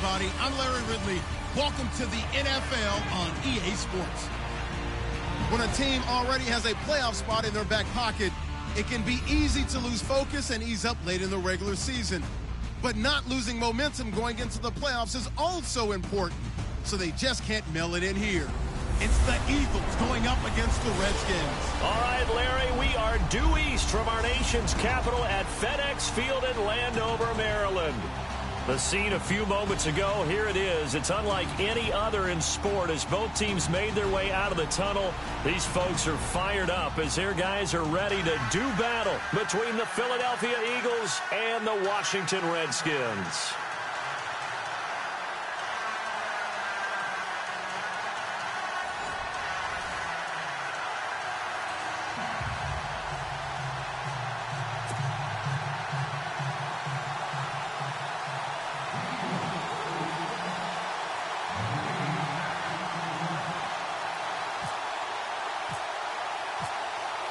everybody. I'm Larry Ridley. Welcome to the NFL on EA Sports. When a team already has a playoff spot in their back pocket, it can be easy to lose focus and ease up late in the regular season. But not losing momentum going into the playoffs is also important, so they just can't mail it in here. It's the Eagles going up against the Redskins. All right, Larry, we are due east from our nation's capital at FedEx Field in Landover, Maryland. The scene a few moments ago, here it is. It's unlike any other in sport as both teams made their way out of the tunnel. These folks are fired up as their guys are ready to do battle between the Philadelphia Eagles and the Washington Redskins.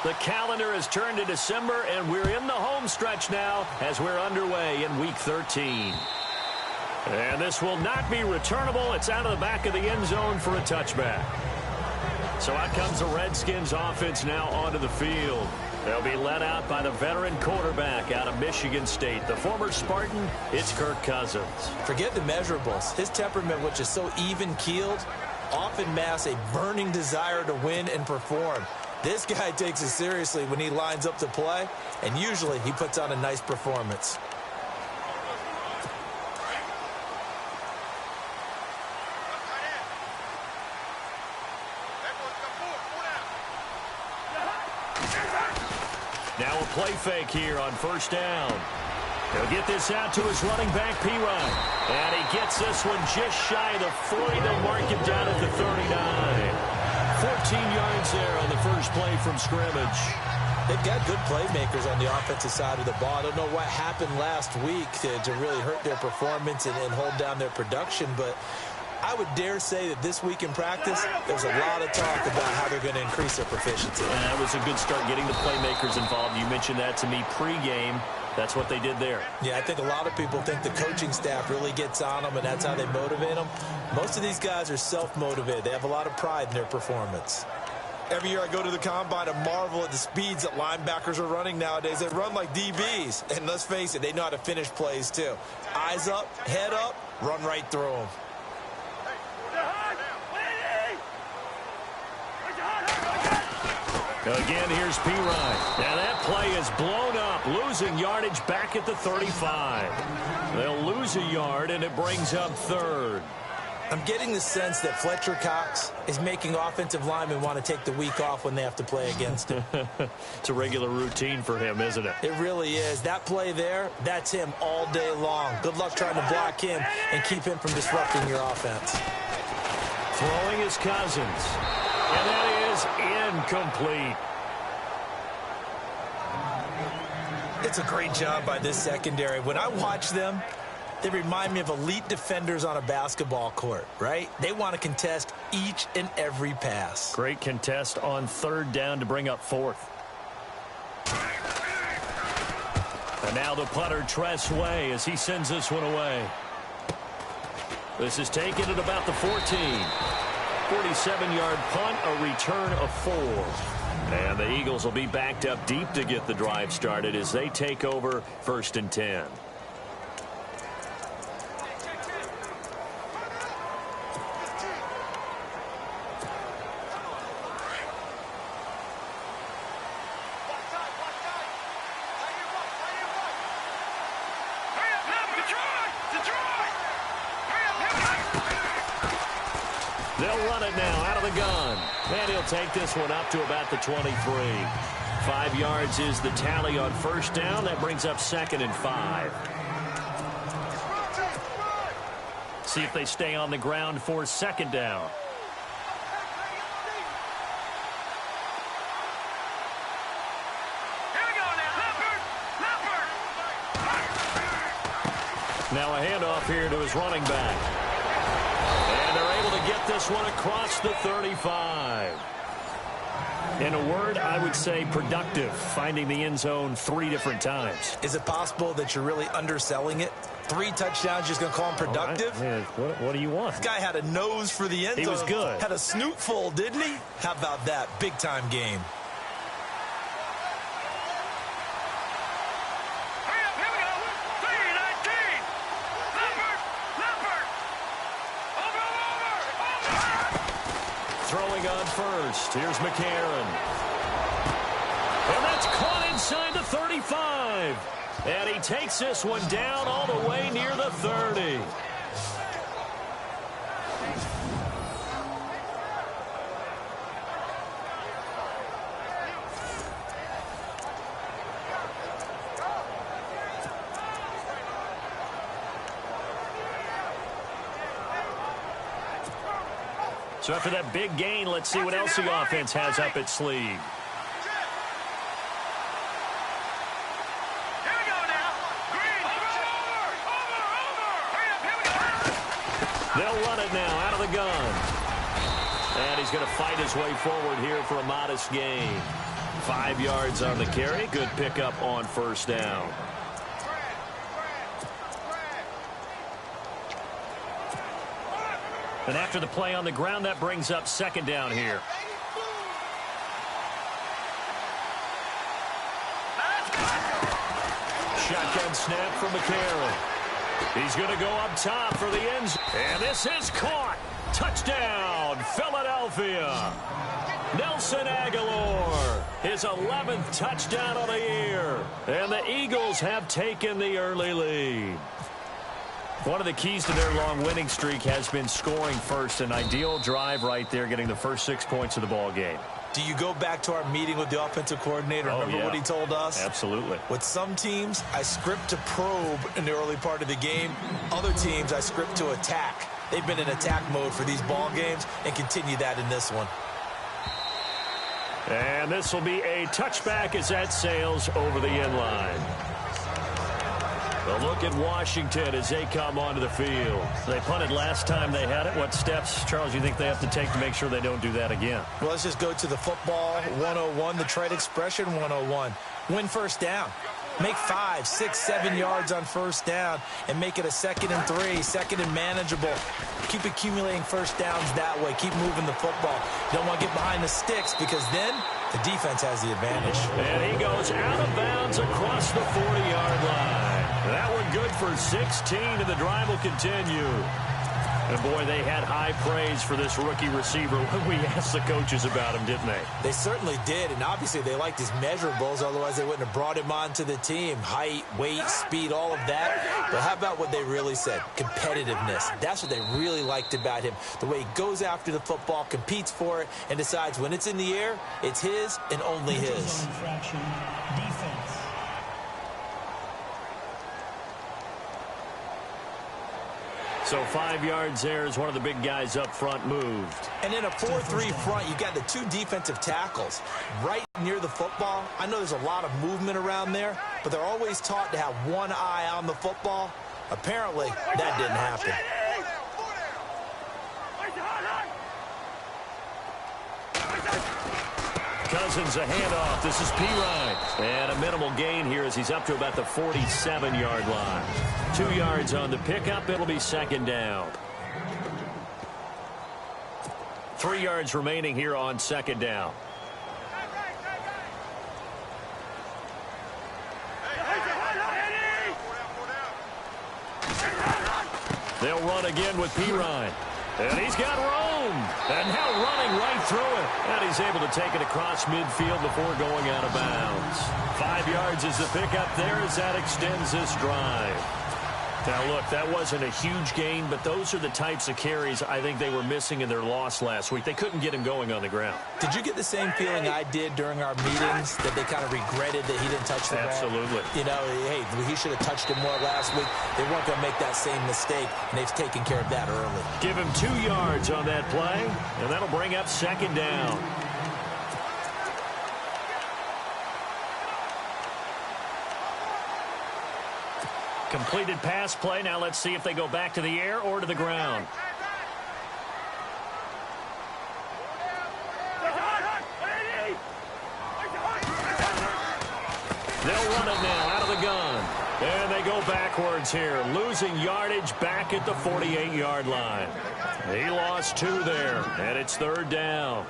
The calendar has turned to December, and we're in the home stretch now as we're underway in Week 13. And this will not be returnable. It's out of the back of the end zone for a touchback. So out comes the Redskins offense now onto the field. They'll be led out by the veteran quarterback out of Michigan State. The former Spartan, it's Kirk Cousins. Forget the measurables. His temperament, which is so even-keeled, often masks a burning desire to win and perform. This guy takes it seriously when he lines up to play, and usually he puts on a nice performance. Now a play fake here on first down. He'll get this out to his running back, P-Ryan. And he gets this one just shy of the 40. They'll mark him down at the 39. 14 yards there on the first play from scrimmage. They've got good playmakers on the offensive side of the ball. I don't know what happened last week to really hurt their performance and hold down their production, but I would dare say that this week in practice, there's a lot of talk about how they're going to increase their proficiency. And that was a good start getting the playmakers involved. You mentioned that to me pregame. That's what they did there. Yeah, I think a lot of people think the coaching staff really gets on them, and that's how they motivate them. Most of these guys are self-motivated. They have a lot of pride in their performance. Every year I go to the combine and marvel at the speeds that linebackers are running nowadays. They run like DBs. And let's face it, they know how to finish plays too. Eyes up, head up, run right through them. Again, here's P-Ryan. Now that play is blown up, losing yardage back at the 35. They'll lose a yard, and it brings up third. I'm getting the sense that Fletcher Cox is making offensive linemen want to take the week off when they have to play against him. It's a regular routine for him, isn't it? It really is. That play there, that's him all day long. Good luck trying to block him and keep him from disrupting your offense. Throwing is Cousins. And that is incomplete. It's a great job by this secondary. When I watch them, they remind me of elite defenders on a basketball court, right? They want to contest each and every pass. Great contest on third down to bring up fourth. And now the punter, Tress Way, as he sends this one away. This is taken at about the 14. 47-yard punt, a return of 4. And the Eagles will be backed up deep to get the drive started as they take over 1st and 10. They'll run it now out of the gun. And he'll take this one up to about the 23. 5 yards is the tally on first down. That brings up 2nd and 5. See if they stay on the ground for 2nd down. Now a handoff here to his running back. And they're able to get this one across the 35. In a word, I would say productive, finding the end zone 3 different times. Is it possible that you're really underselling it? 3 touchdowns, just going to call him productive? Right. Yeah, what do you want? This guy had a nose for the end zone. He was good. Had a snoot full, didn't he? How about that? Big-time game. Throwing on first. Here's McCarron. And that's caught inside the 35. And he takes this one down all the way near the 30. So after that big gain, let's see what else the offense has up its sleeve. They'll run it now out of the gun. And he's going to fight his way forward here for a modest gain. 5 yards on the carry. Good pickup on first down. And after the play on the ground, that brings up second down here. Shotgun snap from McCarron. He's going to go up top for the end zone. And this is caught. Touchdown, Philadelphia. Nelson Aguilar, his 11th touchdown of the year. And the Eagles have taken the early lead. One of the keys to their long winning streak has been scoring first. An ideal drive right there, getting the first 6 points of the ball game. Do you go back to our meeting with the offensive coordinator? Remember what he told us? Absolutely. With some teams, I script to probe in the early part of the game. Other teams, I script to attack. They've been in attack mode for these ball games and continue that in this one. And this will be a touchback as that sails over the end line. A look at Washington as they come onto the field. They punted last time they had it. What steps, Charles, you think they have to take to make sure they don't do that again? Well, let's just go to the football 101, the trade expression 101. Win first down. Make 5, 6, 7 yards on first down and make it a 2nd and 3, 2nd and manageable. Keep accumulating first downs that way. Keep moving the football. You don't want to get behind the sticks because then the defense has the advantage. And he goes out of bounds across the 40-yard line. That one good for 16, and the drive will continue. And, boy, they had high praise for this rookie receiver when we asked the coaches about him, didn't they? They certainly did, and obviously they liked his measurables. Otherwise, they wouldn't have brought him onto the team. Height, weight, speed, all of that. But how about what they really said? Competitiveness. That's what they really liked about him. The way he goes after the football, competes for it, and decides when it's in the air, it's his and only his. So 5 yards there as one of the big guys up front moved. And in a 4-3 front, you've got the 2 defensive tackles right near the football. I know there's a lot of movement around there, but they're always taught to have one eye on the football. Apparently, that didn't happen. Cousins a handoff. This is Pirine. And a minimal gain here as he's up to about the 47-yard line. 2 yards on the pickup. It'll be second down. 3 yards remaining here on second down. They'll run again with Pirine. And he's got room. And now running right through it. And he's able to take it across midfield before going out of bounds. 5 yards is the pickup there as that extends this drive. Now, look, that wasn't a huge gain, but those are the types of carries I think they were missing in their loss last week. They couldn't get him going on the ground. Did you get the same feeling I did during our meetings, that they kind of regretted that he didn't touch the ball? Absolutely. You know, hey, he should have touched it more last week. They weren't going to make that same mistake, and they've taken care of that early. Give him 2 yards on that play, and that'll bring up second down. Completed pass play. Now let's see if they go back to the air or to the ground. They'll run it now out of the gun. And they go backwards here, losing yardage back at the 48-yard line. He lost 2 there, and it's 3rd down.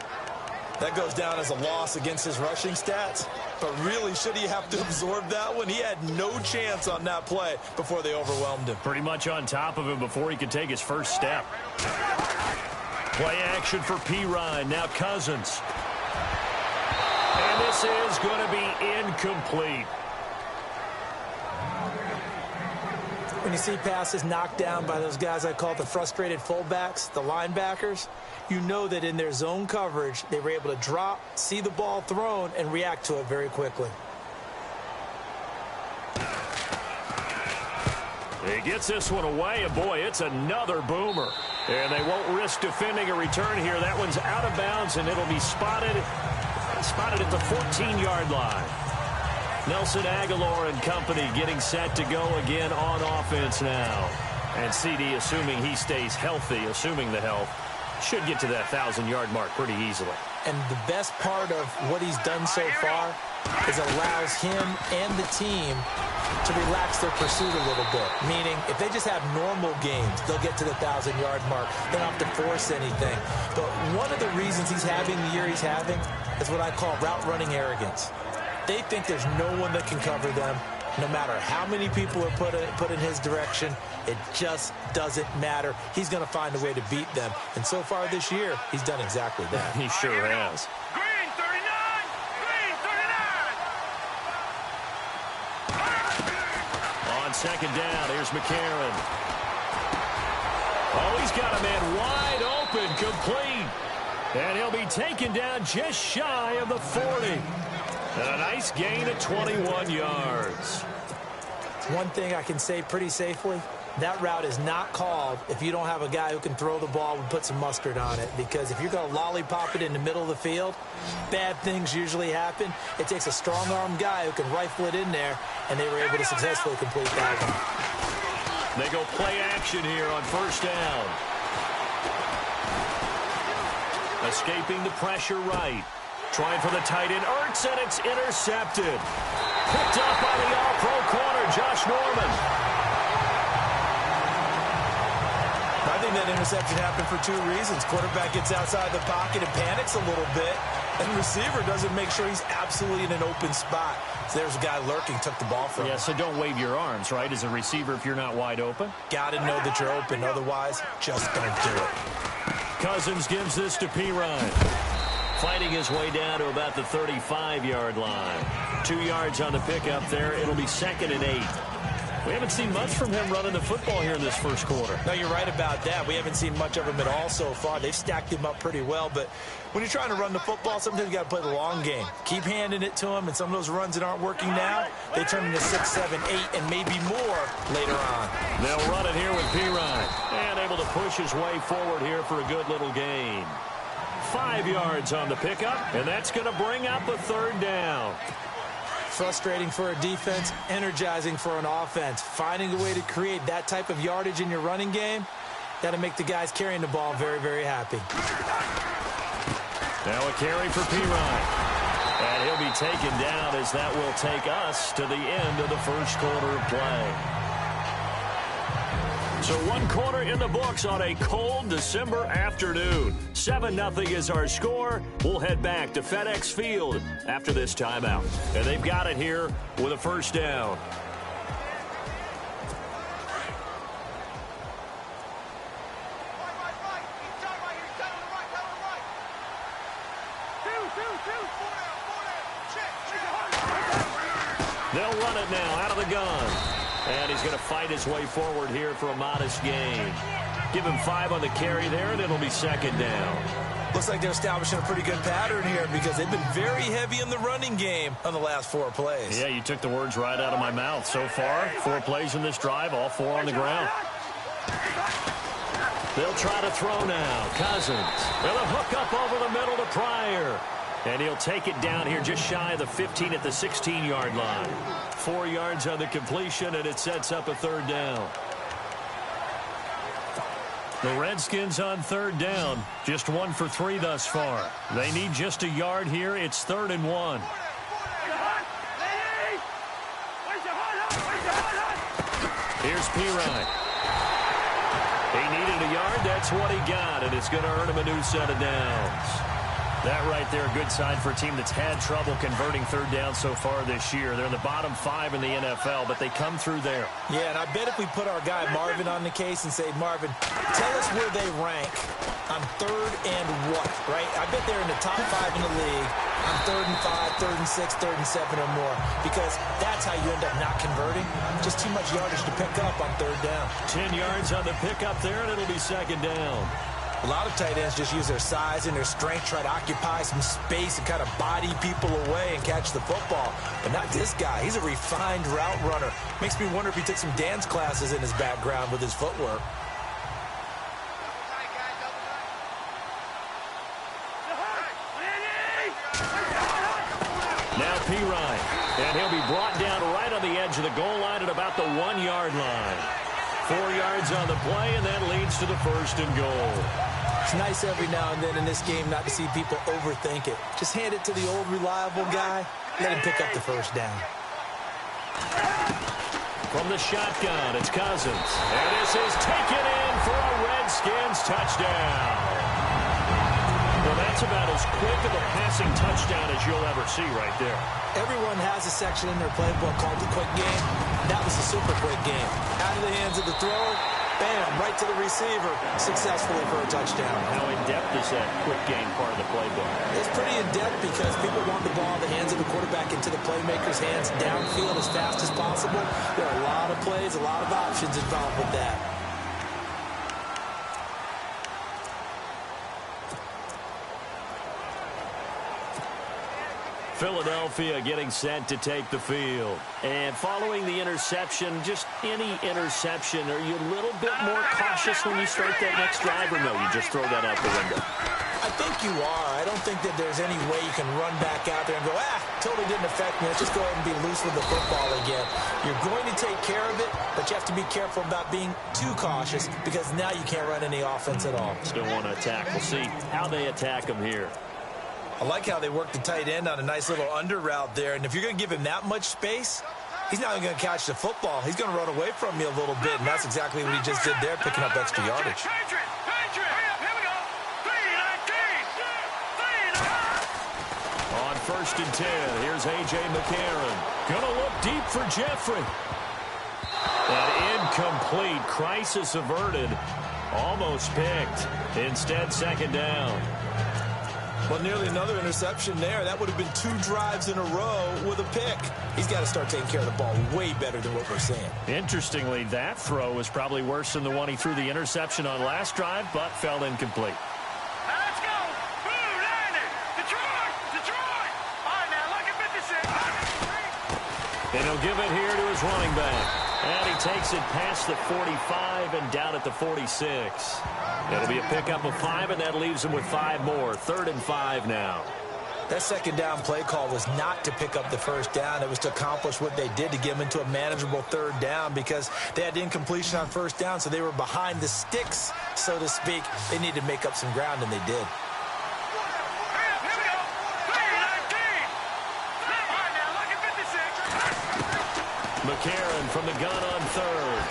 That goes down as a loss against his rushing stats. But really, should he have to absorb that one? He had no chance on that play before they overwhelmed him. Pretty much on top of him before he could take his first step. Play action for Pirine. Now Cousins. And this is going to be incomplete. When you see passes knocked down by those guys I call the frustrated fullbacks, the linebackers, you know that in their zone coverage, they were able to drop, see the ball thrown, and react to it very quickly. He gets this one away, and boy, it's another boomer. And they won't risk defending a return here. That one's out of bounds, and it'll be spotted at the 14-yard line. Nelson Aguilar and company getting set to go again on offense now. And CD, assuming he stays healthy, assuming the health, should get to that 1,000-yard mark pretty easily. And the best part of what he's done so far is allows him and the team to relax their pursuit a little bit. Meaning, if they just have normal games, they'll get to the 1,000-yard mark. They don't have to force anything. But one of the reasons he's having the year he's having is what I call route running arrogance. They think there's no one that can cover them. No matter how many people are put in his direction, it just doesn't matter. He's going to find a way to beat them. And so far this year, he's done exactly that. He sure has. Green 39! Green 39! On second down, here's McCarron. Oh, he's got a man wide open, complete. And he'll be taken down just shy of the 40. A nice gain of 21 yards. One thing I can say pretty safely, that route is not called if you don't have a guy who can throw the ball and put some mustard on it. Because if you're going to lollipop it in the middle of the field, bad things usually happen. It takes a strong-armed guy who can rifle it in there, and they were able to successfully complete that one. They go play action here on first down. Escaping the pressure right. Trying for the tight end, Ertz, and it's intercepted. Picked up by the all-pro corner, Josh Norman. I think that interception happened for 2 reasons. Quarterback gets outside the pocket and panics a little bit, and the receiver doesn't make sure he's absolutely in an open spot. So there's a guy lurking, took the ball from him. Yeah, so don't wave your arms, right, as a receiver if you're not wide open. Got to know that you're open, otherwise, just don't do it. Cousins gives this to Pirine. Fighting his way down to about the 35-yard line. 2 yards on the pickup there. It'll be 2nd and 8. We haven't seen much from him running the football here in this first quarter. No, you're right about that. We haven't seen much of him at all so far. They've stacked him up pretty well, but when you're trying to run the football, sometimes you got to play the long game. Keep handing it to him, and some of those runs that aren't working now, they turn into 6, 7, 8, and maybe more later on. They'll run it here with Pirine. And able to push his way forward here for a good little gain. 5 yards on the pickup, and that's going to bring up a 3rd down. Frustrating for a defense, energizing for an offense. Finding a way to create that type of yardage in your running game, got to make the guys carrying the ball very, very happy. Now a carry for Pirine. And he'll be taken down as that will take us to the end of the first quarter of play. So 1 quarter in the books on a cold December afternoon. 7-0 is our score. We'll head back to FedEx Field after this timeout. And they've got it here with a first down. They'll run it now out of the gun. And he's going to fight his way forward here for a modest gain. Give him 5 on the carry there, and it'll be 2nd down. Looks like they're establishing a pretty good pattern here because they've been very heavy in the running game on the last 4 plays. Yeah, you took the words right out of my mouth. So far, 4 plays in this drive, all 4 on the ground. They'll try to throw now. Cousins. They'll hook up over the middle to Pryor. And he'll take it down here just shy of the 15 at the 16-yard line. 4 yards on the completion, and it sets up a 3rd down. The Redskins on 3rd down. Just 1 for 3 thus far. They need just a yard here. It's 3rd and 1. Here's Pirine. He needed a yard. That's what he got, and it's going to earn him a new set of downs. That right there, a good sign for a team that's had trouble converting third down so far this year. They're in the bottom 5 in the NFL, but they come through there. Yeah, and I bet if we put our guy Marvin on the case and say, Marvin, tell us where they rank on third and what, right? I bet they're in the top 5 in the league on 3rd and 5, 3rd and 6, 3rd and 7 or more, because that's how you end up not converting. Just too much yardage to pick up on third down. 10 yards on the pickup there, and it'll be second down. A lot of tight ends just use their size and their strength, try to occupy some space and kind of body people away and catch the football. But not this guy. He's a refined route runner. Makes me wonder if he took some dance classes in his background with his footwork. Now Pirine, and he'll be brought down right on the edge of the goal line at about the 1-yard line. 4 yards on the play, and that leads to the 1st and goal. It's nice every now and then in this game not to see people overthink it. Just hand it to the old reliable guy. Let him pick up the first down. From the shotgun, it's Cousins. And this is taken in for a Redskins touchdown. Well, that's about as quick of a passing touchdown as you'll ever see right there. Everyone has a section in their playbook called the quick game. That was a super quick game. Out of the hands of the thrower, bam, right to the receiver, successfully for a touchdown. How in-depth is that quick game part of the playbook? It's pretty in-depth because people want the ball in the hands of the quarterback into the playmaker's hands downfield as fast as possible. There are a lot of plays, a lot of options involved with that. Philadelphia getting set to take the field. And following the interception, just any interception, are you a little bit more cautious when you start that next drive, or no, you just throw that out the window? I think you are. I don't think that there's any way you can run back out there and go, totally didn't affect me. Let's just go ahead and be loose with the football again. You're going to take care of it, but you have to be careful about being too cautious because now you can't run any offense at all. Still want to attack. We'll see how they attack him here. I like how they work the tight end on a nice little under route there. And if you're going to give him that much space, he's not even going to catch the football. He's going to run away from you a little bit, and that's exactly what he just did there, picking up extra yardage. On 1st and 10, here's A.J. McCarron. Going to look deep for Jeffrey. An incomplete. Crisis averted. Almost picked. Instead, second down. Well, nearly another interception there. That would have been 2 drives in a row with a pick. He's got to start taking care of the ball way better than what we're seeing. Interestingly, that throw was probably worse than the one he threw the interception on last drive, but fell incomplete. Let's go! Blue, landed! Detroit! Detroit! All right, now, look at 56. And he'll give it here to his running back. And he takes it past the 45 and down at the 46. It'll be a pickup of 5, and that leaves him with 5 more. 3rd and 5 now. That second down play call was not to pick up the first down. It was to accomplish what they did to get them into a manageable 3rd down because they had incompletion on 1st down, so they were behind the sticks, so to speak. They needed to make up some ground, and they did. McCarron from the gun on 3rd.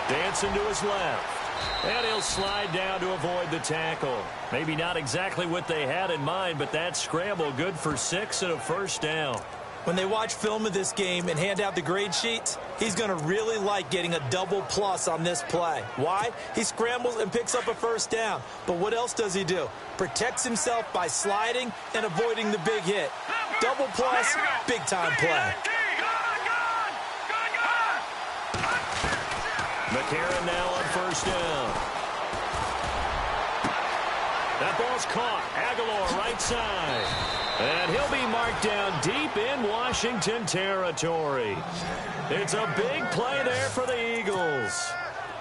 Dancing to his left. And he'll slide down to avoid the tackle. Maybe not exactly what they had in mind, but that scramble good for 6 and a 1st down. When they watch film of this game and hand out the grade sheets, he's going to really like getting a double plus on this play. Why? He scrambles and picks up a 1st down. But what else does he do? Protects himself by sliding and avoiding the big hit. Double plus, big-time play. McCarron now on 1st down. That ball's caught. Aguilar right side. And he'll be marked down deep in Washington territory. It's a big play there for the Eagles.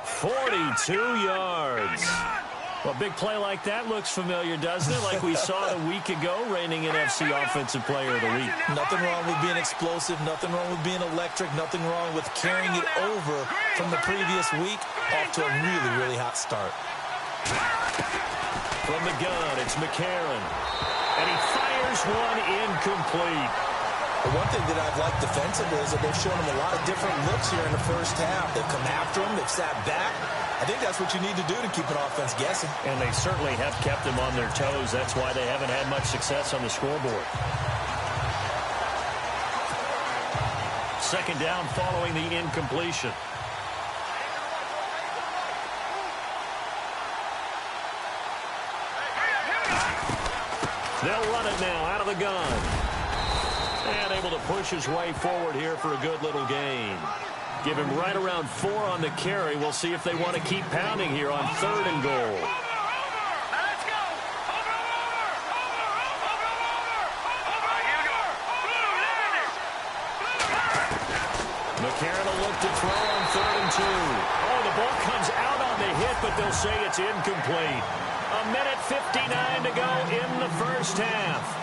42 yards. Well, a big play like that looks familiar, doesn't it? Like we saw it a week ago, reigning NFC Offensive Player of the Week. Nothing wrong with being explosive. Nothing wrong with being electric. Nothing wrong with carrying it over from the previous week off to a really, really hot start. From the gun, it's McCarron. And he fires one incomplete. The one thing that I've liked defensively is that they've shown him a lot of different looks here in the first half. They've come after him. They've sat back. I think that's what you need to do to keep an offense guessing. And they certainly have kept them on their toes. That's why they haven't had much success on the scoreboard. Second down following the incompletion. They'll run it now out of the gun. And able to push his way forward here for a good little gain. Give him right around 4 on the carry. We'll see if they want to keep pounding here on 3rd and goal. McCarron will look to throw on 3rd and 2. Oh, the ball comes out on the hit, but they'll say it's incomplete. 1:59 to go in the first half.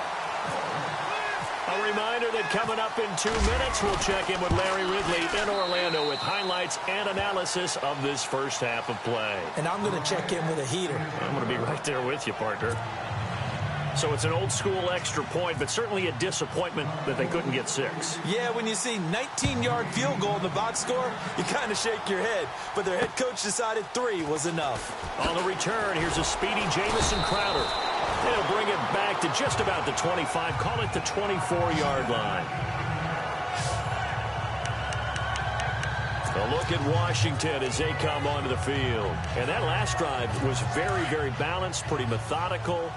A reminder that coming up in 2 minutes, we'll check in with Larry Ridley in Orlando with highlights and analysis of this first half of play. And I'm going to check in with a heater. I'm going to be right there with you, partner. So it's an old-school extra point, but certainly a disappointment that they couldn't get 6. Yeah, when you see 19-yard field goal in the box score, you kind of shake your head. But their head coach decided 3 was enough. On the return, here's a speedy Jamison Crowder. They'll bring it back to just about the 25, call it the 24-yard line. A look at Washington as they come onto the field. And that last drive was very, very balanced, pretty methodical.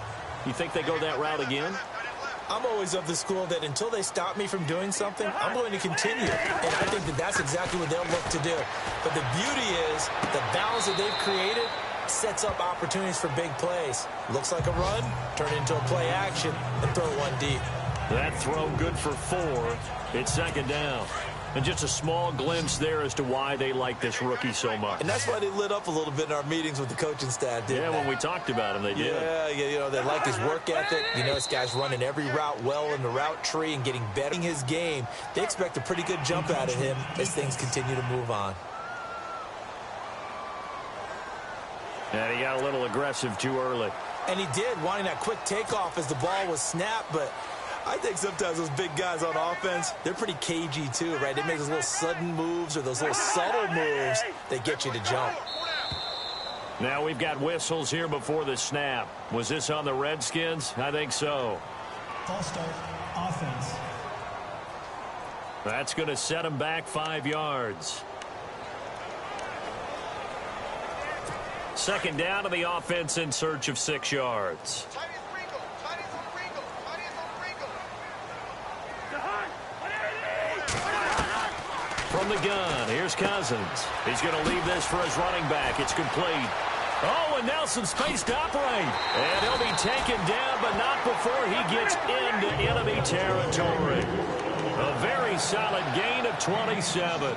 You think they go that route again? I'm always of the school that until they stop me from doing something, I'm going to continue. And I think that that's exactly what they'll look to do. But the beauty is the balance that they've created sets up opportunities for big plays. Looks like a run, turn it into a play action, and throw one deep. That throw good for 4. It's second down. And just a small glimpse there as to why they like this rookie so much. And that's why they lit up a little bit in our meetings with the coaching staff, didn't they? Yeah, when we talked about him, they did. Yeah, you know, they like his work ethic. You know, this guy's running every route well in the route tree and getting better in his game. They expect a pretty good jump out of him as things continue to move on. And he got a little aggressive too early. And he did, wanting that quick takeoff as the ball was snapped, but I think sometimes those big guys on offense, they're pretty cagey too, right? They make those little sudden moves or those little subtle moves that get you to jump. Now we've got whistles here before the snap. Was this on the Redskins? I think so. False start, offense. That's going to set him back 5 yards. Second down to the offense in search of 6 yards. From the gun, here's Cousins. He's going to leave this for his running back. It's complete. Oh, and Nelson space to operate. And he'll be taken down, but not before he gets into enemy territory. A very solid gain of 27.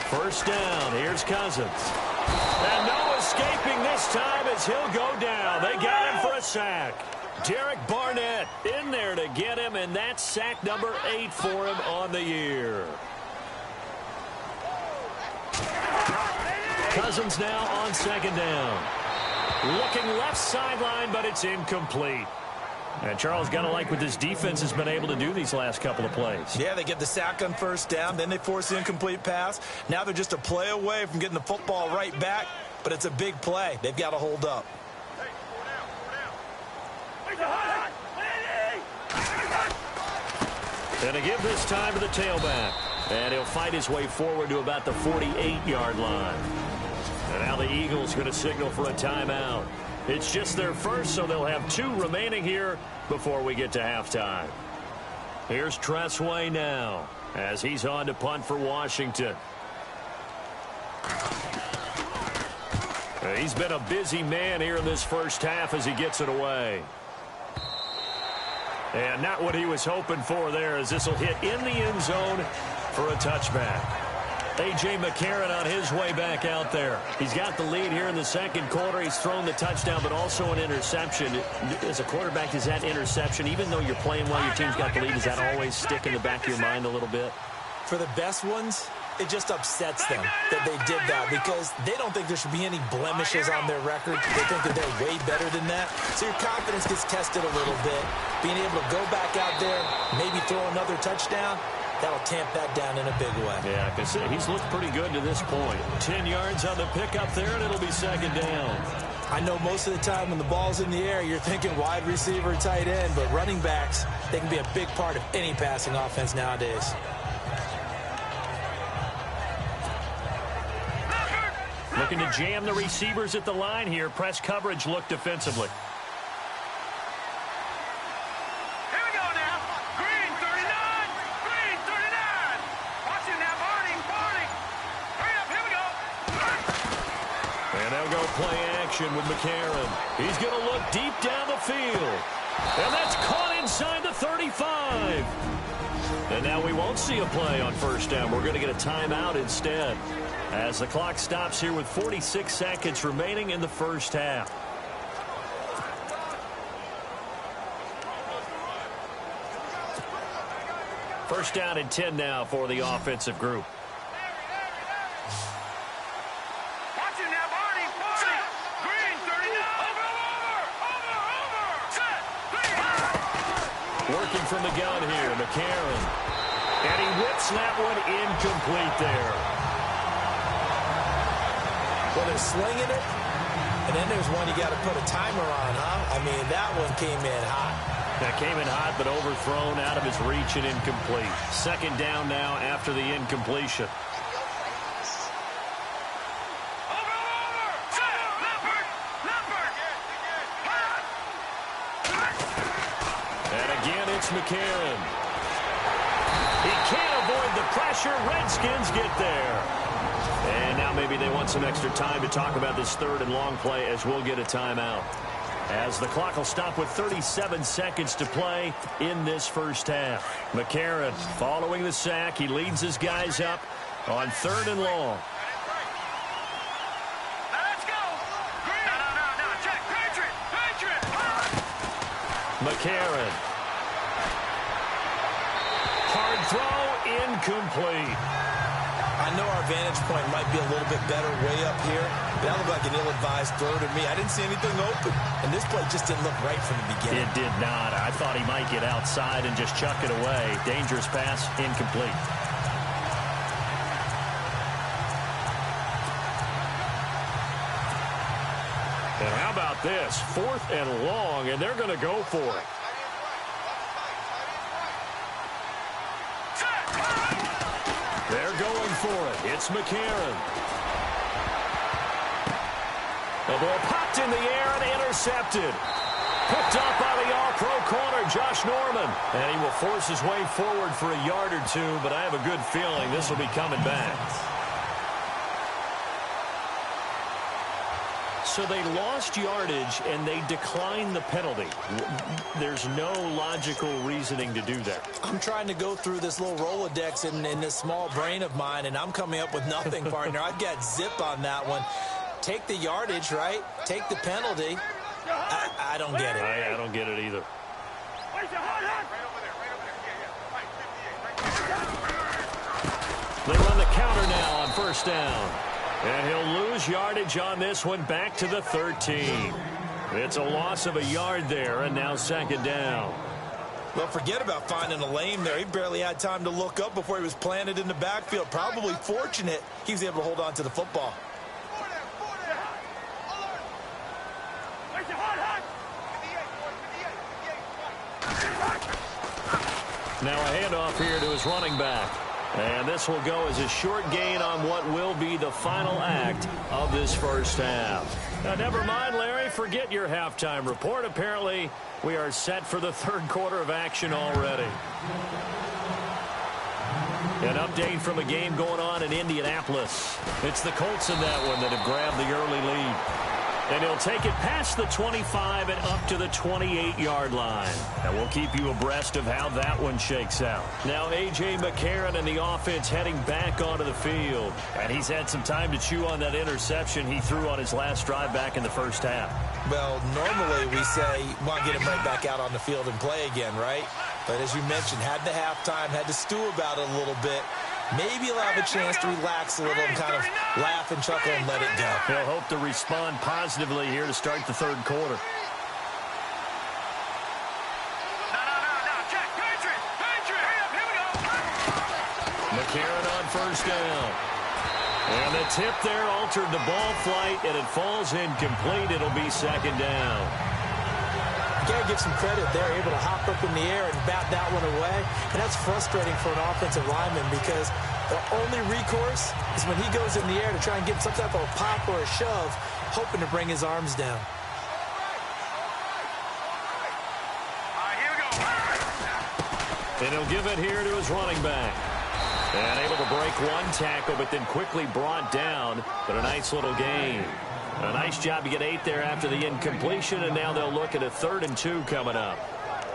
First down, here's Cousins. And no escaping this time as he'll go down. They got him for a sack. Derek Barnett in there to get him, and that's sack number 8 for him on the year. Cousins now on second down. Looking left sideline, but it's incomplete. And Charles, got to like what this defense has been able to do these last couple of plays. Yeah, they get the sack on first down, then they force the incomplete pass. Now they're just a play away from getting the football right back, but it's a big play. They've got to hold up. And to give this time to the tailback. And he'll fight his way forward to about the 48-yard line. And now the Eagles going to signal for a timeout. It's just their first, so they'll have 2 remaining here before we get to halftime. Here's Tressway now as he's on to punt for Washington. He's been a busy man here in this first half as he gets it away. And not what he was hoping for there, as this will hit in the end zone for a touchback. A.J. McCarron on his way back out there. He's got the lead here in the second quarter. He's thrown the touchdown, but also an interception. As a quarterback, is that interception, even though you're playing while your team's got the lead, does that always stick in the back of your mind a little bit? For the best ones, it just upsets them that they did that because they don't think there should be any blemishes on their record. They think that they're way better than that. So your confidence gets tested a little bit. Being able to go back out there, maybe throw another touchdown, that'll tamp that down in a big way. Yeah, because he's looked pretty good to this point. 10 yards on the pickup there, and it'll be second down. I know most of the time when the ball's in the air, you're thinking wide receiver, tight end, but running backs, they can be a big part of any passing offense nowadays. Looking to jam the receivers at the line here. Press coverage look defensively. Here we go now. Green 39. Green 39. Watch it now. Barney. Hurry up. Here we go. And they'll go play action with McCarron. He's going to look deep down the field. And that's caught inside the 35. And now we won't see a play on first down. We're going to get a timeout instead, as the clock stops here with 46 seconds remaining in the first half. First down and 10 now for the offensive group. Watch it now. Barney. Green 39. Over. Set. Working from the gun here, McCarron. And he whips that one incomplete there. Well, they're slinging it, and then there's one you got to put a timer on, huh? I mean, that one came in hot. That came in hot, but overthrown out of his reach and incomplete. Second down now after the incompletion. Over. Set. Leopard. And again, it's McCarron. He can't avoid the pressure. Redskins get there. And now maybe they want some extra time to talk about this third and long play, as we'll get a timeout, as the clock will stop with 37 seconds to play in this first half. McCarron following the sack. He leads his guys up on third and long. Now let's go. Green. No. Check. Patriot. McCarron. Hard throw, incomplete. I know our vantage point might be a little bit better way up here, but that looked like an ill-advised throw to me. I didn't see anything open, and this play just didn't look right from the beginning. It did not. I thought he might get outside and just chuck it away. Dangerous pass, incomplete. And how about this? Fourth and long, and they're going to go for it. They're going for it. It's McCarron. The ball popped in the air and intercepted. Picked up by the all-pro corner, Josh Norman. And he will force his way forward for a yard or two, but I have a good feeling this will be coming back. So they lost yardage, and they declined the penalty. There's no logical reasoning to do that. I'm trying to go through this little Rolodex in this small brain of mine, and I'm coming up with nothing, partner. I've got zip on that one. Take the yardage, right? Take the penalty. I don't get it. I don't get it either. They run the counter now on first down. And he'll lose yardage on this one, back to the 13. It's a loss of a yard there, and now second down. Well, forget about finding a lane there. He barely had time to look up before he was planted in the backfield. Probably fortunate he was able to hold on to the football. Now a handoff here to his running back. And this will go as a short gain on what will be the final act of this first half. Now, never mind, Larry. Forget your halftime report. Apparently, we are set for the third quarter of action already. An update from a game going on in Indianapolis. It's the Colts in that one that have grabbed the early lead. And he'll take it past the 25 and up to the 28-yard line. And we'll keep you abreast of how that one shakes out. Now A.J. McCarron and the offense heading back onto the field. And he's had some time to chew on that interception he threw on his last drive back in the first half. Well, normally we say, want to get him right back out on the field and play again, right? But as you mentioned, had the halftime, had to stew about it a little bit. maybe he'll have a chance to relax a little and kind of laugh and chuckle and let it go. He'll hope to respond positively here to start the third quarter. McCarron on first down. And the tip there altered the ball flight, and it falls incomplete. It'll be second down. You got to give some credit. They're able to hop up in the air and bat that one away. And that's frustrating for an offensive lineman because the only recourse is when he goes in the air to try and get some type of a pop or a shove, hoping to bring his arms down. And he'll give it here to his running back. And able to break one tackle, but then quickly brought down. But a nice little gain. A nice job to get 8 there after the incompletion, and now they'll look at a 3rd and 2 coming up.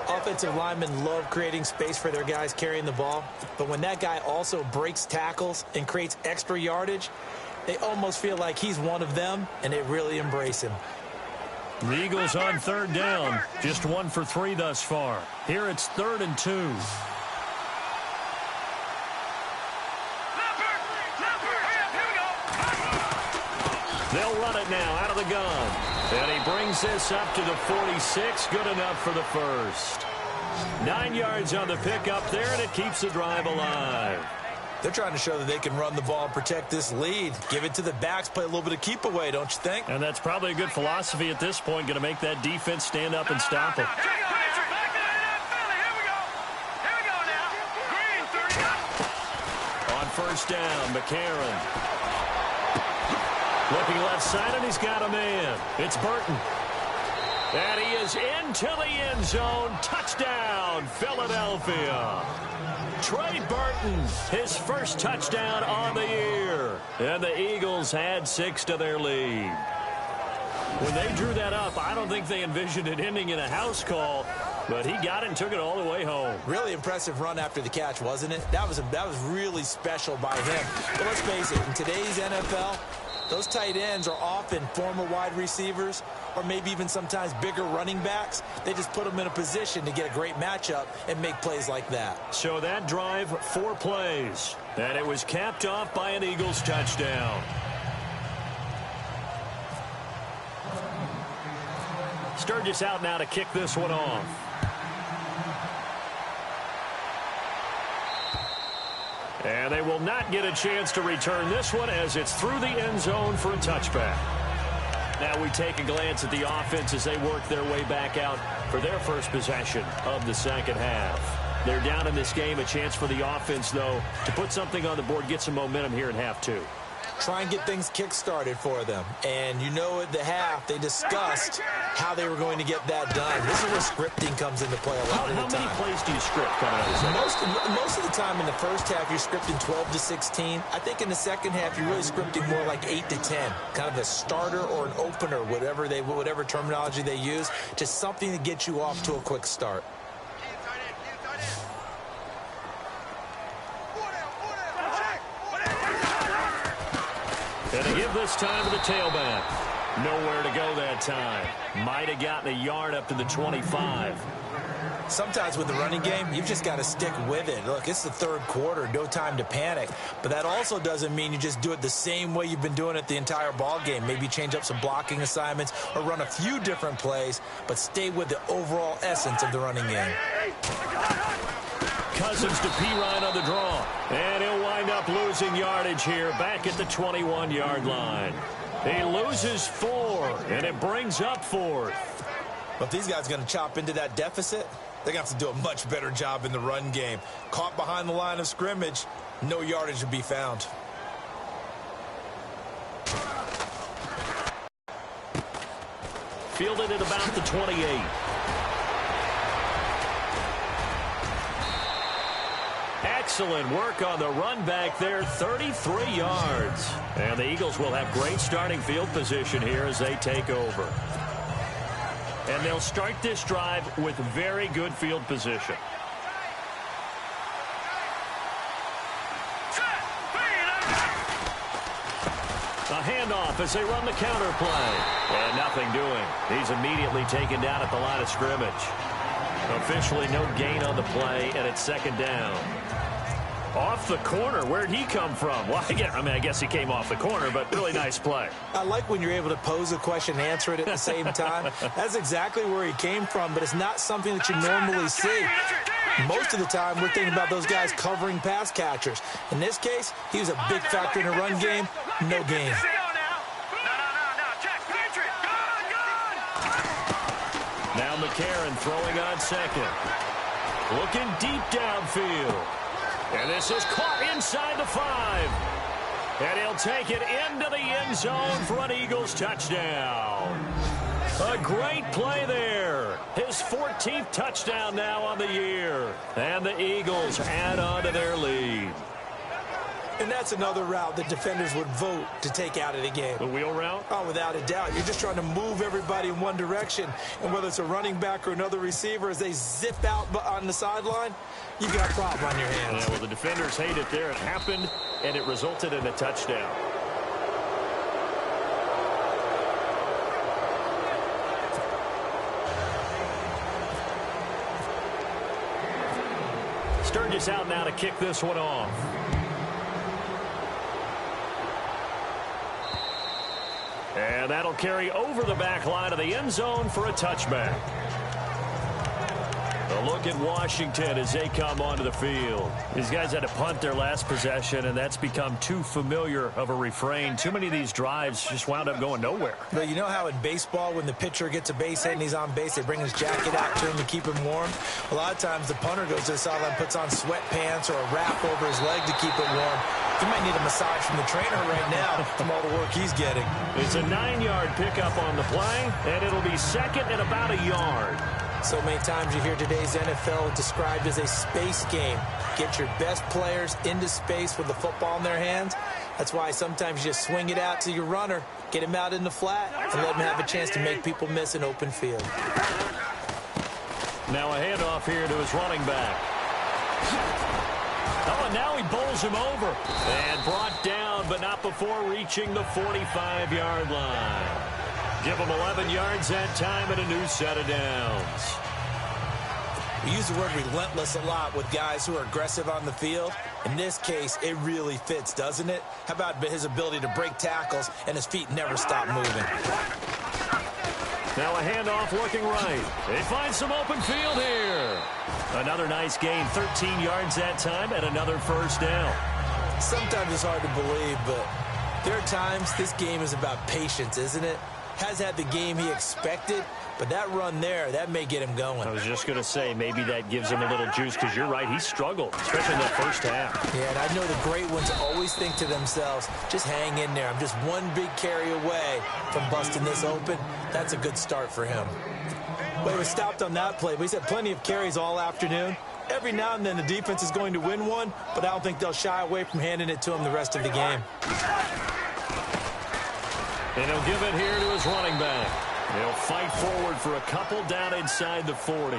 Offensive linemen love creating space for their guys carrying the ball, but when that guy also breaks tackles and creates extra yardage, they almost feel like he's one of them, and they really embrace him. The Eagles on 3rd down, just 1 for 3 thus far. Here it's 3rd and 2. They'll run it now out of the gun. And he brings this up to the 46. Good enough for the first. 9 yards on the pickup there, and it keeps the drive alive. They're trying to show that they can run the ball and protect this lead. Give it to the backs, play a little bit of keep away, don't you think? And that's probably a good philosophy at this point, going to make that defense stand up and stop them. On first down, McCarron. Looking left side, and he's got a man. It's Burton. And he is into the end zone. Touchdown, Philadelphia. Trey Burton, his first touchdown on the year. And the Eagles had 6 to their lead. When they drew that up, I don't think they envisioned it ending in a house call. But he got it and took it all the way home. Really impressive run after the catch, wasn't it? That was really special by him. But let's face it, in today's NFL, those tight ends are often former wide receivers or maybe even sometimes bigger running backs. They just put them in a position to get a great matchup and make plays like that. So that drive, 4 plays. And it was capped off by an Eagles touchdown. Sturgis out now to kick this one off. And they will not get a chance to return this one as it's through the end zone for a touchback. Now we take a glance at the offense as they work their way back out for their first possession of the second half. They're down in this game. A chance for the offense, though, to put something on the board, get some momentum here in half 2. Try and get things kick-started for them. And you know at the half, they discussed how they were going to get that done. This is where scripting comes into play a lot of the time. How many plays do you script coming out of this? Most of the time in the first half, you're scripting 12 to 16. I think in the second half, you're really scripting more like 8 to 10. Kind of a starter or an opener, whatever terminology they use. Just something to get you off to a quick start. And they give this time to the tailback. Nowhere to go that time. Might have gotten a yard up to the 25. Sometimes with the running game, you've just got to stick with it. Look, it's the third quarter, no time to panic. But that also doesn't mean you just do it the same way you've been doing it the entire ball game. Maybe change up some blocking assignments or run a few different plays, but stay with the overall essence of the running game. Cousins to Pirine on the draw. And he'll wind up losing yardage here back at the 21-yard line. He loses 4, and it brings up 4th. But if these guys are going to chop into that deficit, they're going to have to do a much better job in the run game. Caught behind the line of scrimmage, no yardage to be found. Fielded at about the 28. Excellent work on the run back there, 33 yards. And the Eagles will have great starting field position here as they take over. And they'll start this drive with very good field position. A handoff as they run the counter play. And nothing doing. He's immediately taken down at the line of scrimmage. Officially no gain on the play, and it's second down. Off the corner. Where'd he come from? Well, I guess he came off the corner, but really nice play. I like when you're able to pose a question and answer it at the same time. That's exactly where he came from, but it's not something that you normally see. Most of the time, we're thinking about those guys covering pass catchers. In this case, he was a big factor in the run game. No gain. Now McCarron throwing on second. Looking deep downfield. And this is caught inside the 5. And he'll take it into the end zone for an Eagles touchdown. A great play there. His 14th touchdown now on the year. And the Eagles add on to their lead. And that's another route that defenders would vote to take out of the game. The wheel route? Oh, without a doubt. You're just trying to move everybody in one direction. And whether it's a running back or another receiver, as they zip out on the sideline, you've got a problem on your hands. Yeah, well, the defenders hate it there. It happened, and it resulted in a touchdown. Sturgis out now to kick this one off. And that'll carry over the back line of the end zone for a touchback. A look at Washington as they come onto the field. These guys had to punt their last possession, and that's become too familiar of a refrain. Too many of these drives just wound up going nowhere. But you know how in baseball, when the pitcher gets a base hit and he's on base, they bring his jacket out to him to keep him warm? A lot of times the punter goes to the sideline, puts on sweatpants or a wrap over his leg to keep it warm. He might need a massage from the trainer right now from all the work he's getting. It's a 9-yard pickup on the play, and it'll be second and about a yard. So many times you hear today's NFL described as a space game. Get your best players into space with the football in their hands. That's why sometimes you just swing it out to your runner, get him out in the flat, and let him have a chance to make people miss an open field. Now a handoff here to his running back. Oh, and now he bowls him over. And brought down, but not before reaching the 45-yard line. Give him 11 yards that time and a new set of downs. We use the word relentless a lot with guys who are aggressive on the field. In this case, it really fits, doesn't it? How about his ability to break tackles and his feet never stop moving? Now a handoff looking right. They find some open field here. Another nice gain, 13 yards that time, and another first down. Sometimes it's hard to believe, but there are times this game is about patience, isn't it? Has had the game he expected, but that run there, that may get him going. I was just going to say, maybe that gives him a little juice, because you're right, he struggled, especially in that first half. Yeah, and I know the great ones always think to themselves, just hang in there. I'm just one big carry away from busting this open. That's a good start for him. Well, he was stopped on that play, but he's had plenty of carries all afternoon. Every now and then the defense is going to win one, but I don't think they'll shy away from handing it to him the rest of the game. And he'll give it here to his running back. He'll fight forward for a couple down inside the 40.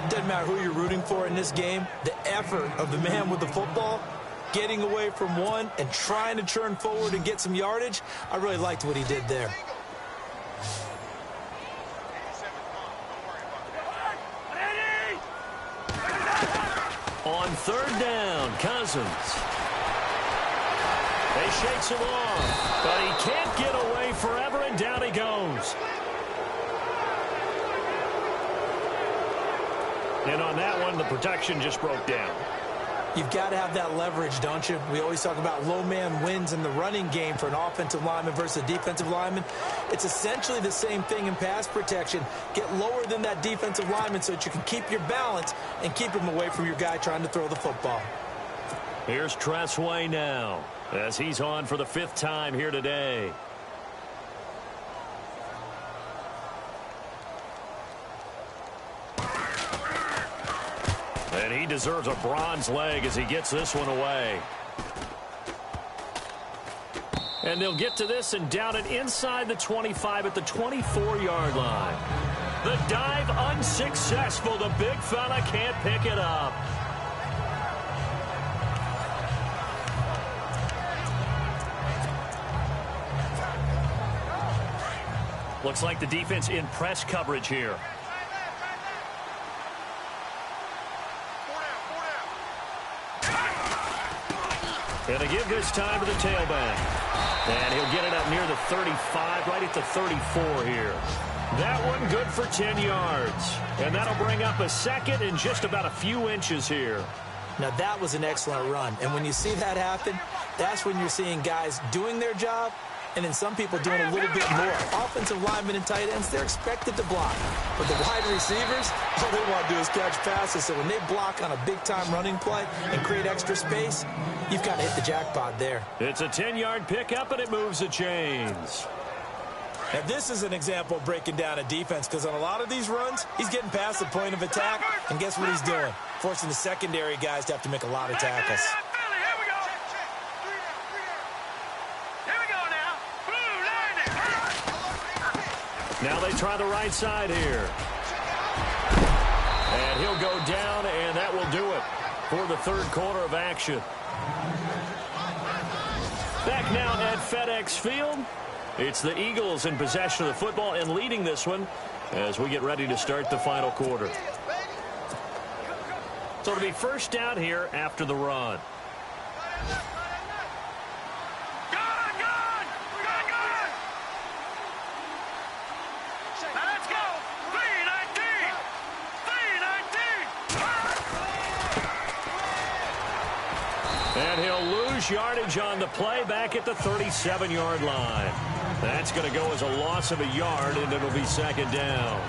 Doesn't matter who you're rooting for in this game. The effort of the man with the football, getting away from one and trying to turn forward and get some yardage, I really liked what he did there. On third down, Cousins. They shakes him off, but he can't get away forever, and down he goes. And on that one, the protection just broke down. You've got to have that leverage, don't you? We always talk about low man wins in the running game for an offensive lineman versus a defensive lineman. It's essentially the same thing in pass protection. Get lower than that defensive lineman so that you can keep your balance and keep him away from your guy trying to throw the football. Here's Tressway now, as he's on for the 5th time here today. And he deserves a bronze leg as he gets this one away. And they'll get to this and down it inside the 25 at the 24-yard line. The dive unsuccessful. The big fella can't pick it up. Looks like the defense in press coverage here. And they give this time to the tailback. And he'll get it up near the 35, right at the 34 here. That one good for 10 yards. And that'll bring up a second in just about a few inches here. Now, that was an excellent run. And when you see that happen, that's when you're seeing guys doing their job and then some people doing a little bit more. Offensive linemen and tight ends, they're expected to block. But the wide receivers, all they want to do is catch passes. So when they block on a big-time running play and create extra space, you've got to hit the jackpot there. It's a 10-yard pickup, and it moves the chains. Now, this is an example of breaking down a defense because on a lot of these runs, he's getting past the point of attack, and guess what he's doing? Forcing the secondary guys to have to make a lot of tackles. Now they try the right side here. And he'll go down, and that will do it for the third quarter of action. Back now at FedEx Field. It's the Eagles in possession of the football and leading this one as we get ready to start the final quarter. So it'll be first down here after the run. And he'll lose yardage on the play back at the 37-yard line. That's going to go as a loss of a yard, and it'll be second down.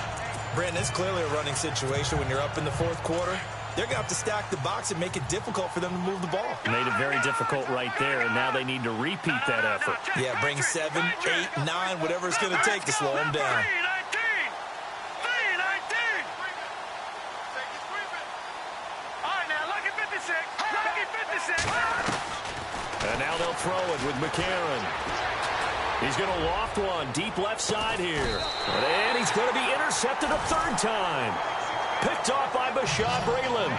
Brandon, it's clearly a running situation when you're up in the fourth quarter. They're going to have to stack the box and make it difficult for them to move the ball. Made it very difficult right there, and now they need to repeat that effort. Yeah, bring 7, 8, 9, whatever it's going to take to slow them down. And now they'll throw it with McCarron. He's going to loft one deep left side here. And he's going to be intercepted a third time. Picked off by Bashaud Breeland.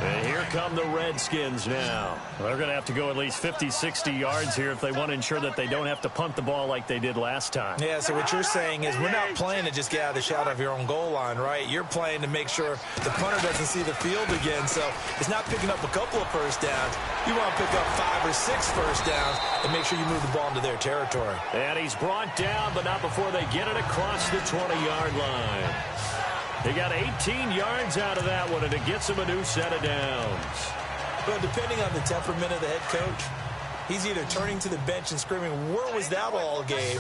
And here come the Redskins now. They're going to have to go at least 50, 60 yards here if they want to ensure that they don't have to punt the ball like they did last time. Yeah, so what you're saying is we're not playing to just get out of the shot of your own goal line, right? You're playing to make sure the punter doesn't see the field again. So it's not picking up a couple of first downs. You want to pick up 5 or 6 first downs and make sure you move the ball into their territory. And he's brought down, but not before they get it across the 20-yard line. He got 18 yards out of that one, and it gets him a new set of downs. But depending on the temperament of the head coach, he's either turning to the bench and screaming, where was that all game?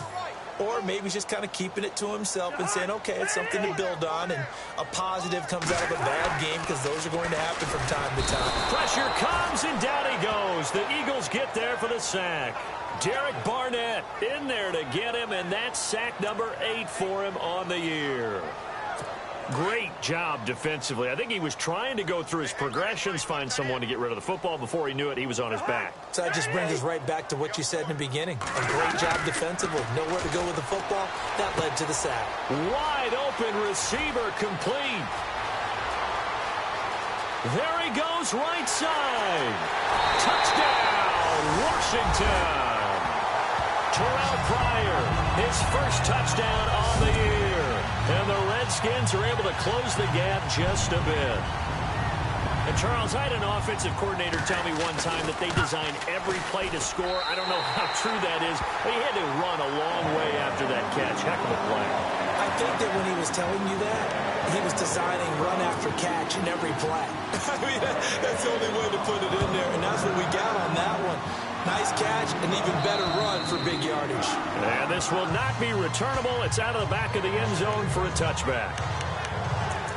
Or maybe he's just kind of keeping it to himself and saying, okay, it's something to build on, and a positive comes out of a bad game because those are going to happen from time to time. Pressure comes, and down he goes. The Eagles get there for the sack. Derek Barnett in there to get him, and that's sack number 8 for him on the year. Great job defensively. I think he was trying to go through his progressions, find someone to get rid of the football. Before he knew it, he was on his back. So that just brings us right back to what you said in the beginning. A great job defensively. Nowhere to go with the football. That led to the sack. Wide open receiver complete. There he goes, right side. Touchdown, Washington. Terrell Pryor, his first touchdown on the year. And the Redskins are able to close the gap just a bit. And Charles, I had an offensive coordinator tell me one time that they design every play to score. I don't know how true that is, but he had to run a long way after that catch. Heck of a play. I think that when he was telling you that, he was designing run after catch in every play. I mean, that's the only way to put it in there, and that's what we got on that one. Nice catch, an even better run for big yardage. And this will not be returnable. It's out of the back of the end zone for a touchback.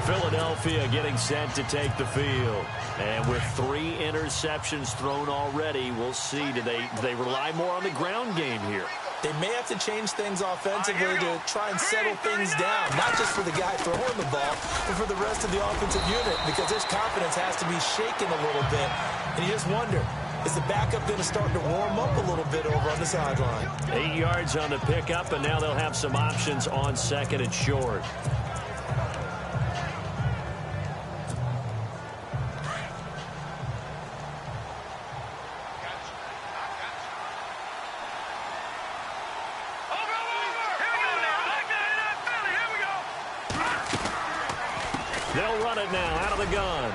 Philadelphia getting set to take the field. And with 3 interceptions thrown already, we'll see. Do they rely more on the ground game here? They may have to change things offensively to try and settle things down, not just for the guy throwing the ball, but for the rest of the offensive unit, because his confidence has to be shaken a little bit. And you just wonder, is the backup going to start to warm up a little bit over on the sideline? 8 yards on the pickup, and now they'll have some options on second and short. run it now out of the gun.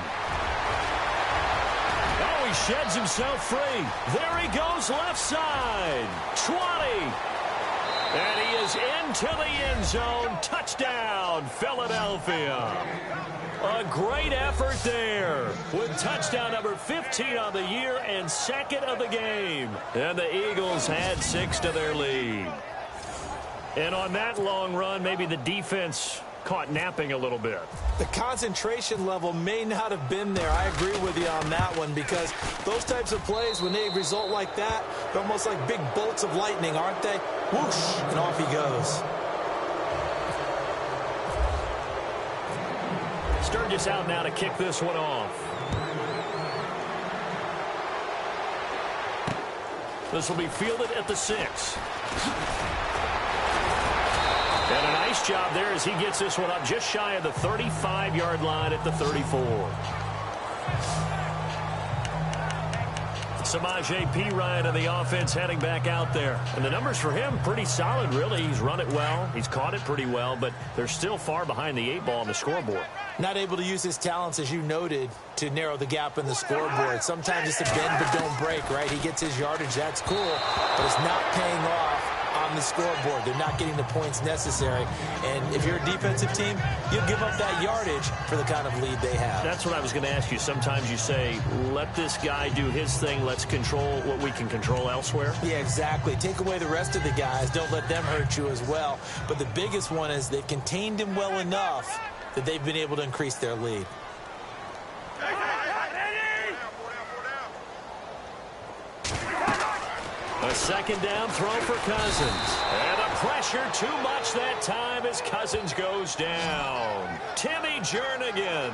Oh, he sheds himself free. There he goes left side. 20. And he is into the end zone. Touchdown, Philadelphia. A great effort there with touchdown number 15 on the year and second of the game. And the Eagles had 6 to their lead. And on that long run, maybe the defense caught napping a little bit. The concentration level may not have been there. I agree with you on that one, because those types of plays, when they result like that, they're almost like big bolts of lightning, aren't they? Whoosh, and off he goes. Sturgis out now to kick this one off. This will be fielded at the 6. And a nice job there as he gets this one up just shy of the 35-yard line at the 34. Samaje Perine of the offense heading back out there. And the numbers for him pretty solid, really. He's run it well. He's caught it pretty well, but they're still far behind the 8 ball on the scoreboard. Not able to use his talents, as you noted, to narrow the gap in the scoreboard. Sometimes it's a bend but don't break, right? He gets his yardage. That's cool, but it's not paying off on the scoreboard. They're not getting the points necessary. And if you're a defensive team, you'll give up that yardage for the kind of lead they have. That's what I was going to ask you. Sometimes you say, let this guy do his thing. Let's control what we can control elsewhere. Yeah, exactly. Take away the rest of the guys. Don't let them hurt you as well. But the biggest one is they've contained him well enough that they've been able to increase their lead. A second down throw for Cousins. And the pressure too much that time as Cousins goes down. Timmy Jernigan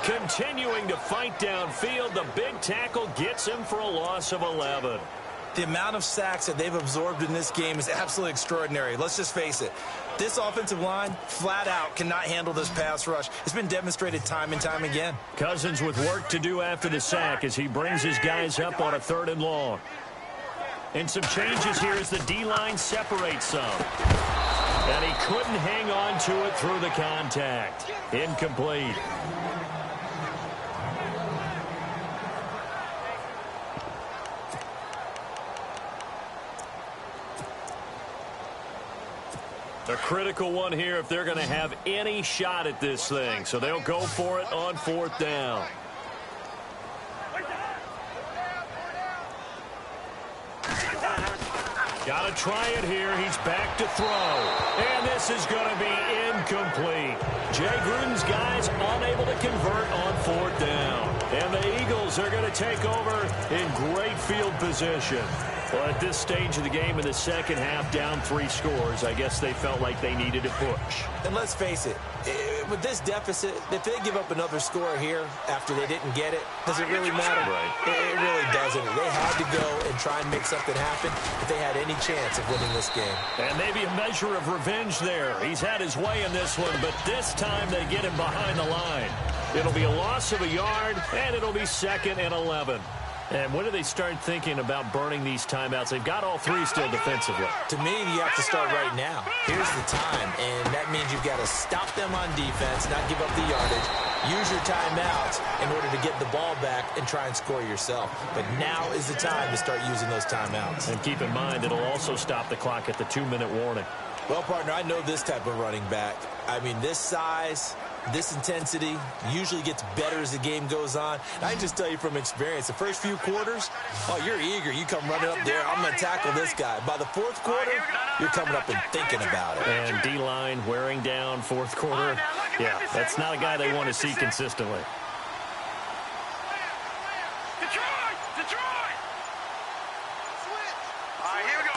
continuing to fight downfield. The big tackle gets him for a loss of 11. The amount of sacks that they've absorbed in this game is absolutely extraordinary. Let's just face it. This offensive line, flat out, cannot handle this pass rush. It's been demonstrated time and time again. Cousins with work to do after the sack as he brings his guys up on a 3rd and long. And some changes here as the D-line separates some. And he couldn't hang on to it through the contact. Incomplete. A critical one here if they're going to have any shot at this thing. So they'll go for it on 4th down. Got to try it here. He's back to throw. And this is going to be incomplete. Jay Gruden's guys unable to convert on 4th down. And the Eagles are going to take over in great field position. Well, at this stage of the game in the second half, down 3 scores, I guess they felt like they needed to push. And let's face it, with this deficit, if they give up another score here after they didn't get it, does it really matter? Right. It really doesn't. They had to go and try and make something happen if they had any chance of winning this game. And maybe a measure of revenge there. He's had his way in this one, but this time they get him behind the line. It'll be a loss of a yard, and it'll be 2nd and 11. And when do they start thinking about burning these timeouts? They've got all 3 still defensively. To me, you have to start right now. Here's the time, and that means you've got to stop them on defense, not give up the yardage, use your timeouts in order to get the ball back and try and score yourself. But now is the time to start using those timeouts. And keep in mind, it'll also stop the clock at the 2-minute warning. Well, partner, I know this type of running back. I mean, this size, this intensity usually gets better as the game goes on. And I can just tell you from experience, the first few quarters, oh, you're eager. You come running up there, I'm going to tackle this guy. By the 4th quarter, you're coming up and thinking about it. And D-line wearing down 4th quarter. Yeah, that's not a guy they want to see consistently. Detroit! All right, here we go.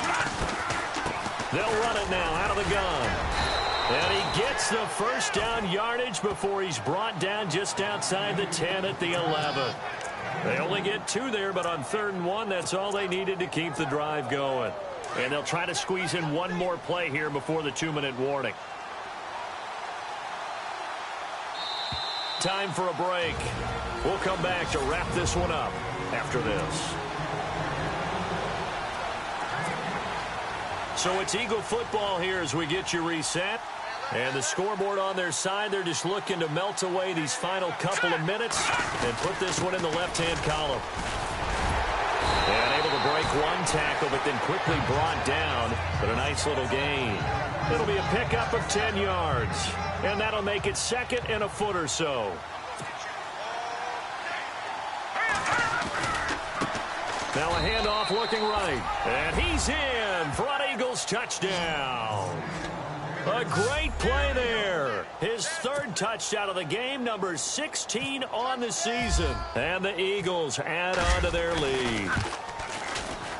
They'll run it now out of the gun. And he gets the first down yardage before he's brought down just outside the 10 at the 11. They only get 2 there, but on 3rd and 1, that's all they needed to keep the drive going. And they'll try to squeeze in one more play here before the 2-minute warning. Time for a break. We'll come back to wrap this one up after this. So it's Eagle football here as we get you reset. And the scoreboard on their side, they're just looking to melt away these final couple of minutes and put this one in the left-hand column. And able to break one tackle, but then quickly brought down. But a nice little gain. It'll be a pickup of 10 yards. And that'll make it second and a foot or so. Now a handoff looking right. And he's in for an Eagles touchdown. A great play there. His third touchdown of the game, number 16 on the season. And the Eagles add on to their lead.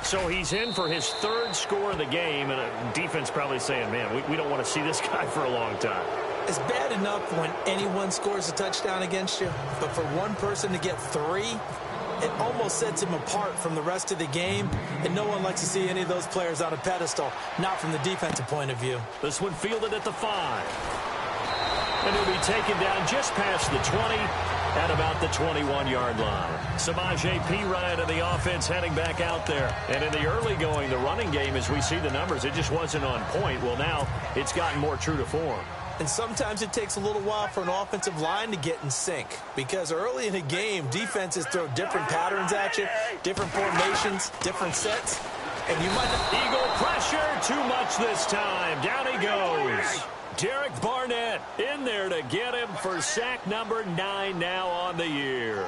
So he's in for his third score of the game, and a defense probably saying, man, we don't want to see this guy for a long time. It's bad enough when anyone scores a touchdown against you, but for one person to get 3, it almost sets him apart from the rest of the game, and no one likes to see any of those players on a pedestal, not from the defensive point of view. This one fielded at the 5. And he'll be taken down just past the 20 at about the 21-yard line. Samaje Perine of the offense heading back out there. And in the early going, the running game, as we see the numbers, it just wasn't on point. Well, now it's gotten more true to form. And sometimes it takes a little while for an offensive line to get in sync, because early in a game, defenses throw different patterns at you, different formations, different sets, and you might not... Eagle pressure, too much this time. Down he goes. Derek Barnett in there to get him for sack number 9 now on the year.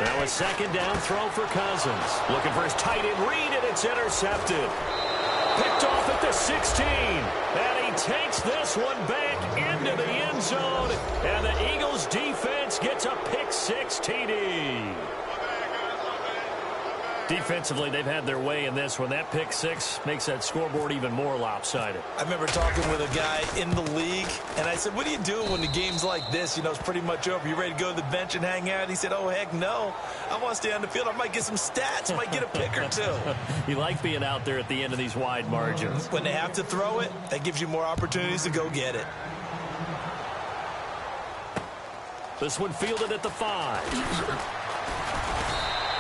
Now a second down throw for Cousins. Looking for his tight end read, and it's intercepted. Picked off at the 16. And he takes this one back into the end zone. And the Eagles defense gets a pick-6 TD. Defensively, they've had their way in this one. That pick-6 makes that scoreboard even more lopsided. I remember talking with a guy in the league, and I said, what do you do when the game's like this? You know, it's pretty much over. You ready to go to the bench and hang out? He said, oh, heck no. I want to stay on the field. I might get some stats. I might get a pick or two. You like being out there at the end of these wide margins. When they have to throw it, that gives you more opportunities to go get it. This one fielded at the 5.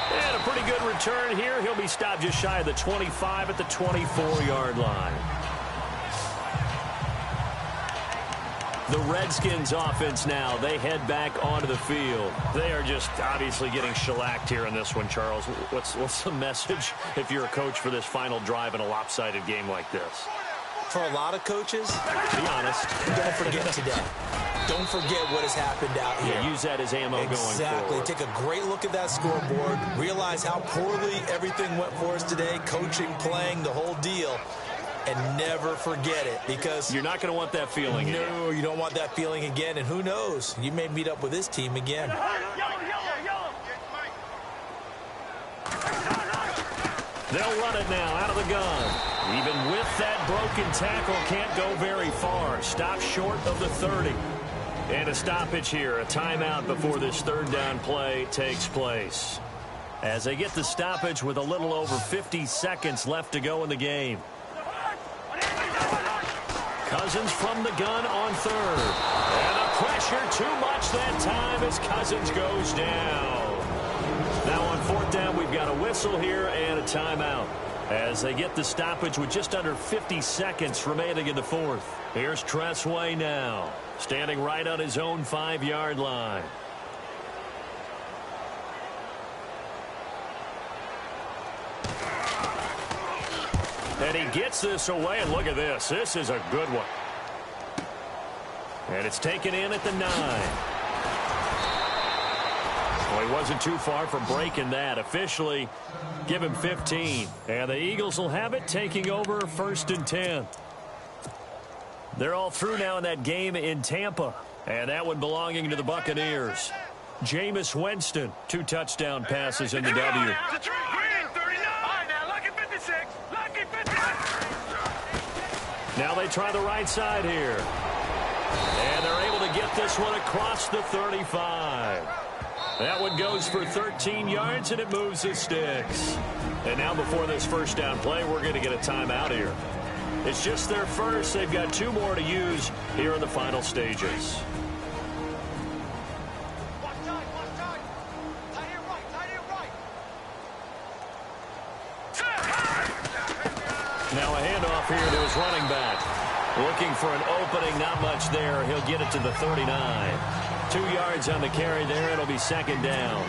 And a pretty good return here. He'll be stopped just shy of the 25 at the 24-yard line. The Redskins offense now, they head back onto the field. They are just obviously getting shellacked here in this one, Charles. What's the message if you're a coach for this final drive in a lopsided game like this? For a lot of coaches, be honest, don't forget today. Don't forget what has happened out here. Yeah, use that as ammo going forward. Exactly. Take a great look at that scoreboard. Realize how poorly everything went for us today. Coaching, playing, the whole deal. And never forget it, because you're not going to want that feeling again. No, you don't want that feeling again. And who knows? You may meet up with this team again. They'll run it now out of the gun. Even with that broken tackle, can't go very far. Stop short of the 30. And a stoppage here, a timeout before this third down play takes place. As they get the stoppage with a little over 50 seconds left to go in the game. Cousins from the gun on third. And the pressure too much that time as Cousins goes down. Now on fourth down, we've got a whistle here and a timeout. As they get the stoppage with just under 50 seconds remaining in the fourth. Here's Tressway now, standing right on his own 5-yard line. And he gets this away, and look at this. This is a good one. And it's taken in at the 9. Well, he wasn't too far from breaking that. Officially, give him 15. And the Eagles will have it, taking over 1st and 10. They're all through now in that game in Tampa. And that one belonging to the Buccaneers. Jameis Winston, 2 touchdown passes in the W. Now they try the right side here. And they're able to get this one across the 35. That one goes for 13 yards, and it moves the sticks. And now before this first down play, we're going to get a timeout here. It's just their first. They've got 2 more to use here in the final stages. Now a handoff here to his running back. Looking for an opening, not much there. He'll get it to the 39. 2 yards on the carry there. It'll be second down.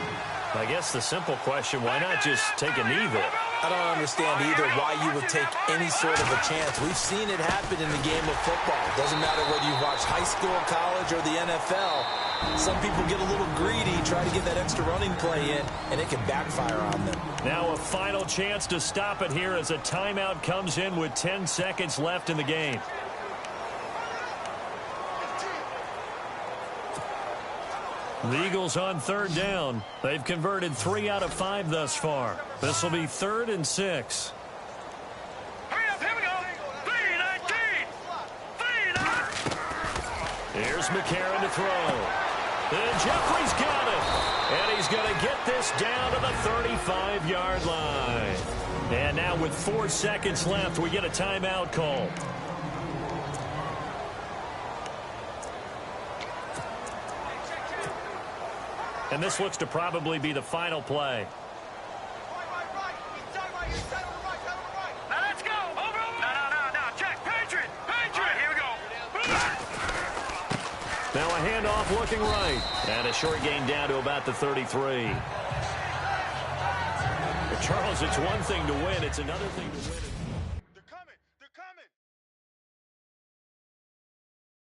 I guess the simple question, why not just take a knee there? I don't understand either why you would take any sort of a chance. We've seen it happen in the game of football. Doesn't matter whether you watch high school, college, or the NFL. Some people get a little greedy, try to get that extra running play in, and it can backfire on them. Now a final chance to stop it here as a timeout comes in with 10 seconds left in the game. The Eagles on third down. They've converted 3 out of 5 thus far. This will be 3rd and 6. Hurry up, here we go. 3-19. Here's McCarron to throw. And Jeffrey's got it. And he's going to get this down to the 35-yard line. And now with 4 seconds left, we get a timeout call. And this looks to probably be the final play. Now let's go. Over. No. Check. Patriot. Here we go. Now a handoff looking right. And a short gain down to about the 33. Charles, it's one thing to win. It's another thing to win.